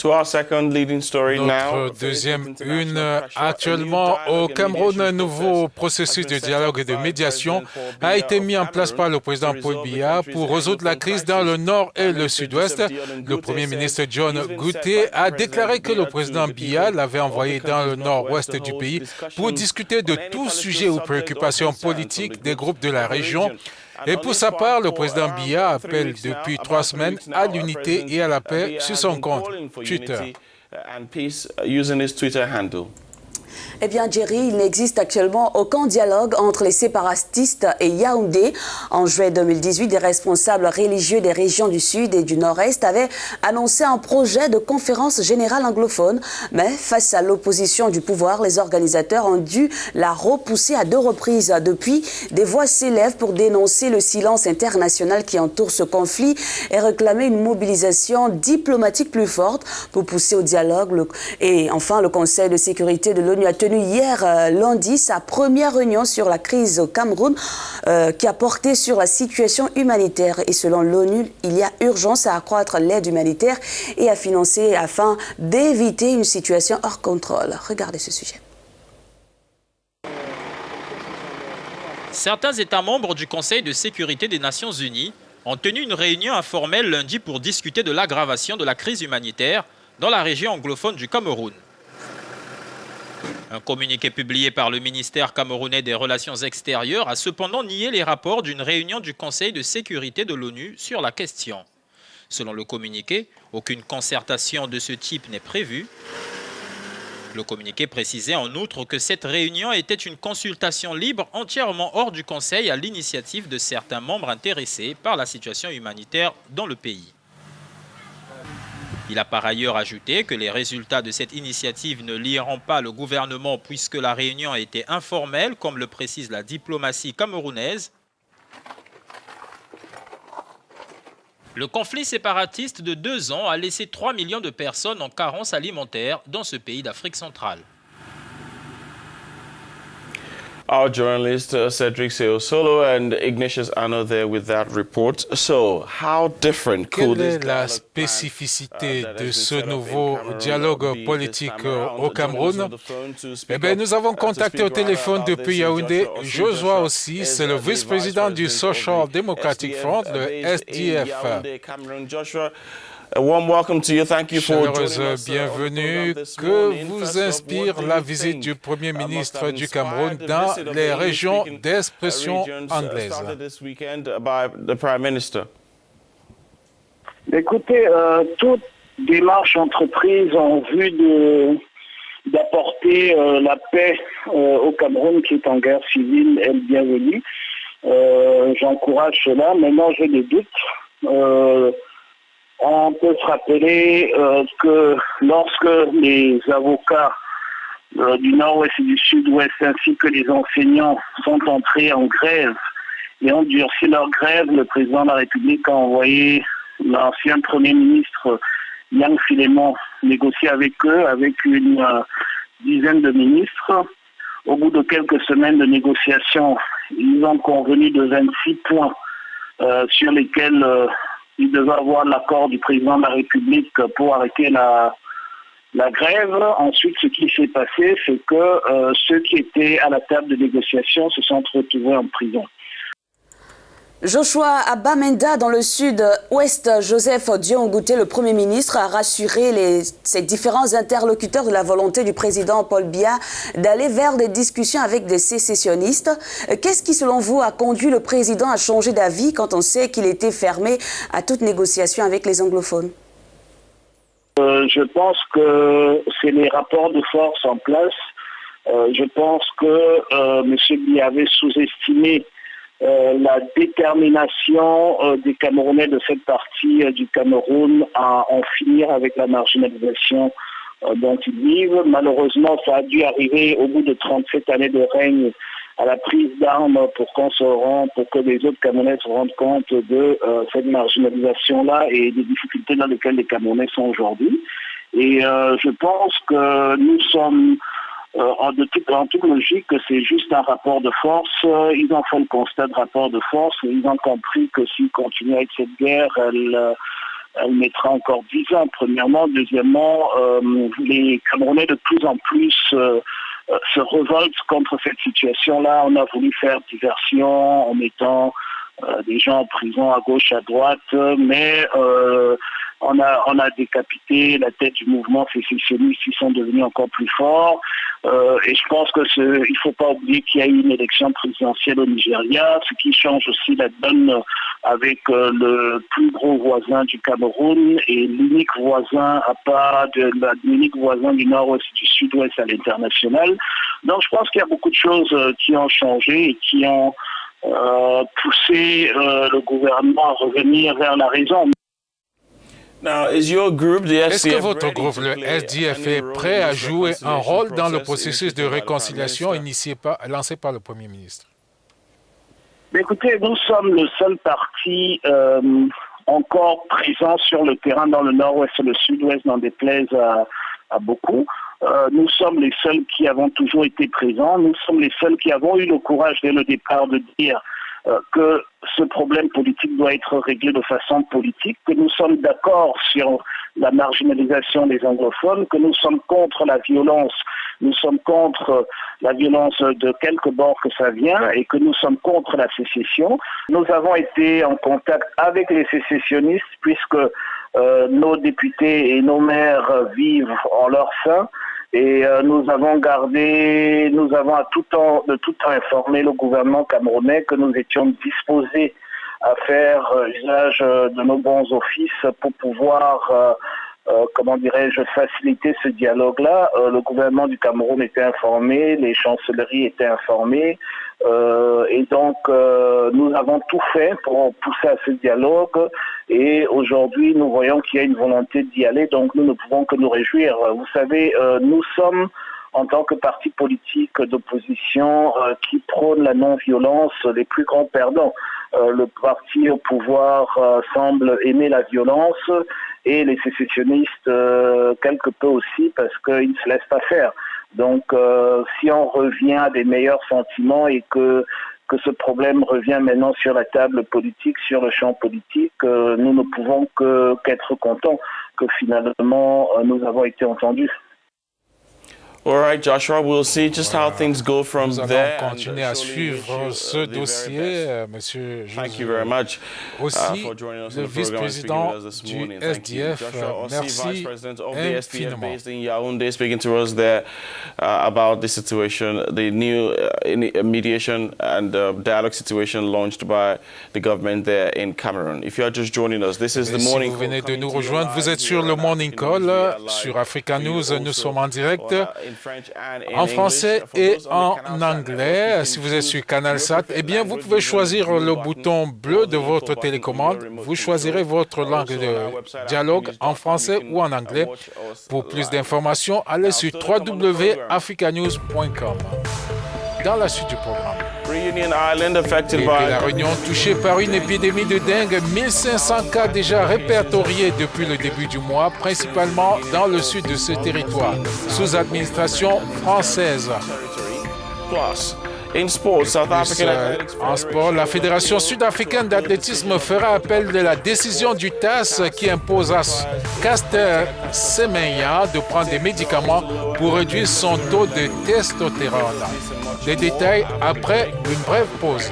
Notre deuxième une, actuellement au Cameroun, un nouveau processus de dialogue et de médiation a été mis en place par le président Paul Biya pour résoudre la crise dans le nord et le sud-ouest. Le premier ministre John Guté a déclaré que le président Biya l'avait envoyé dans le nord-ouest du pays pour discuter de tout sujet ou préoccupations politiques des groupes de la région. Et pour sa part, le président Biya appelle depuis 3 semaines à l'unité et à la paix sur son compte Twitter. Eh bien, Jerry, il n'existe actuellement aucun dialogue entre les séparatistes et Yaoundé. En juillet 2018, des responsables religieux des régions du Sud et du Nord-Est avaient annoncé un projet de conférence générale anglophone. Mais face à l'opposition du pouvoir, les organisateurs ont dû la repousser à 2 reprises. Depuis, des voix s'élèvent pour dénoncer le silence international qui entoure ce conflit et réclamer une mobilisation diplomatique plus forte pour pousser au dialogue. Et enfin, le Conseil de sécurité de l'ONU a tenu hier lundi sa première réunion sur la crise au Cameroun qui a porté sur la situation humanitaire. Et selon l'ONU, il y a urgence à accroître l'aide humanitaire et à financer afin d'éviter une situation hors contrôle. Regardez ce sujet. Certains États membres du Conseil de sécurité des Nations Unies ont tenu une réunion informelle lundi pour discuter de l'aggravation de la crise humanitaire dans la région anglophone du Cameroun. Un communiqué publié par le ministère camerounais des Relations extérieures a cependant nié les rapports d'une réunion du Conseil de sécurité de l'ONU sur la question. Selon le communiqué, aucune concertation de ce type n'est prévue. Le communiqué précisait en outre que cette réunion était une consultation libre entièrement hors du Conseil à l'initiative de certains membres intéressés par la situation humanitaire dans le pays. Il a par ailleurs ajouté que les résultats de cette initiative ne lieront pas le gouvernement puisque la réunion a été informelle, comme le précise la diplomatie camerounaise. Le conflit séparatiste de 2 ans a laissé 3 millions de personnes en carence alimentaire dans ce pays d'Afrique centrale. Our journalists Cedric Seosolo and Ignatius Anno there with that report. So, how different could Quelle est la spécificité de ce nouveau dialogue politique au Cameroun? Eh bien, nous avons contacté au téléphone depuis Yaoundé Joshua aussi, c'est le vice-président du Social Democratic Front, le SDF. A warm welcome to you. Thank you for Chaleureuse bienvenue. Que vous inspire la visite du Premier ministre du Cameroun dans les régions d'expression anglaise? Écoutez, toute démarche entreprise en vue d'apporter la paix au Cameroun qui est en guerre civile est bienvenue. J'encourage cela. Maintenant, j'ai des doutes. On peut se rappeler que lorsque les avocats du Nord-Ouest et du Sud-Ouest ainsi que les enseignants sont entrés en grève et ont durci leur grève, le président de la République a envoyé l'ancien Premier ministre Yang Philémon négocier avec eux, avec une dizaine de ministres. Au bout de quelques semaines de négociations, ils ont convenu de 26 points sur lesquels il devait avoir l'accord du président de la République pour arrêter la grève. Ensuite, ce qui s'est passé, c'est que ceux qui étaient à la table de négociation se sont retrouvés en prison. Joshua Abamenda, dans le sud-ouest, Joseph Dion-Ngouté, le Premier ministre, a rassuré ses différents interlocuteurs de la volonté du président Paul Biya d'aller vers des discussions avec des sécessionnistes. Qu'est-ce qui, selon vous, a conduit le président à changer d'avis quand on sait qu'il était fermé à toute négociation avec les anglophones? Je pense que c'est les rapports de force en place. Je pense que M. Biya avait sous-estimé la détermination des Camerounais de cette partie du Cameroun à en finir avec la marginalisation dont ils vivent. Malheureusement, ça a dû arriver au bout de 37 années de règne à la prise d'armes pour que les autres Camerounais se rendent compte de cette marginalisation-là et des difficultés dans lesquelles les Camerounais sont aujourd'hui. Et je pense que nous sommes en toute logique, c'est juste un rapport de force. Ils ont fait le constat de rapport de force et ils ont compris que s'ils continuent avec cette guerre, elle mettra encore 10 ans, premièrement. Deuxièmement, les Camerounais de plus en plus se révoltent contre cette situation-là. On a voulu faire diversion en mettant des gens en prison à gauche, à droite, mais on a décapité la tête du mouvement sécessionniste, ils sont devenus encore plus forts. Et je pense que il faut pas oublier qu'il y a eu une élection présidentielle au Nigeria, ce qui change aussi la donne avec le plus gros voisin du Cameroun et l'unique voisin l'unique voisin du nord-ouest et du sud-ouest à l'international. Donc je pense qu'il y a beaucoup de choses qui ont changé et qui ont poussé le gouvernement à revenir vers la raison. Est-ce que votre groupe, le SDF, est prêt à jouer un rôle dans le processus de réconciliation lancé par le Premier ministre? Écoutez, nous sommes le seul parti encore présent sur le terrain dans le nord-ouest et le sud-ouest, n'en déplaise à beaucoup. Nous sommes les seuls qui avons toujours été présents. Nous sommes les seuls qui avons eu le courage dès le départ de dire que ce problème politique doit être réglé de façon politique, que nous sommes d'accord sur la marginalisation des anglophones, que nous sommes contre la violence, nous sommes contre la violence de quelque bord que ça vient et que nous sommes contre la sécession. Nous avons été en contact avec les sécessionnistes puisque nos députés et nos maires vivent en leur sein. Et nous avons à tout temps informé le gouvernement camerounais que nous étions disposés à faire usage de nos bons offices pour pouvoir, faciliter ce dialogue-là. Le gouvernement du Cameroun était informé, les chancelleries étaient informées, et donc nous avons tout fait pour pousser à ce dialogue. Et aujourd'hui, nous voyons qu'il y a une volonté d'y aller, donc nous ne pouvons que nous réjouir. Vous savez, nous sommes, en tant que parti politique d'opposition qui prône la non-violence, les plus grands perdants. Le parti au pouvoir semble aimer la violence et les sécessionnistes quelque peu aussi parce qu'ils ne se laissent pas faire. Donc si on revient à des meilleurs sentiments et que ce problème revient maintenant sur la table politique, sur le champ politique, nous ne pouvons qu'être contents que finalement nous avons été entendus. All right, Joshua, we'll see just how things go from Nous allons there. continuer à suivre ce dossier, Monsieur Thank you very much aussi, for joining us le on the program and speaking vice-président with us this du morning. Thank you. SDF, Joshua Ossi, merci Vice President of the SDF infiniment. based in Yaoundé, speaking to us there about the situation, the new mediation and dialogue situation launched by the government there in Cameroon. If you are just joining us, this is the Si morning vous call venez de coming nous to you rejoindre, live vous êtes sur here le Morning in Call Nigeria, sur live Africa for you News. Nous also sommes en direct in French and in en français English. For et those on the en Canal Sat anglais. network, Si you vous can êtes sur choose CanalSat, your eh bien, vous preferred pouvez language choisir using the le blue bouton button bleu or de the votre info button on télécommande. your remote Vous choisirez control. votre langue Also, on our website, de dialogue en africanews.com, français you can ou en anglais. watch us Pour plus live. d'informations, allez Now, sur still to come on the program. www.africanews.com. Dans la suite du programme. Reunion Island affected L'île de by la Réunion touchée par une épidémie de dengue, 1500 cas déjà répertoriés depuis le début du mois, principalement dans le sud de ce territoire, sous administration française. Plus, in sports, South African Athletics En sport, la Fédération sud-africaine d'athlétisme fera appel de la décision du TAS qui impose à Caster Semenya de prendre des médicaments pour réduire son taux de testostérone. Des détails après une brève pause.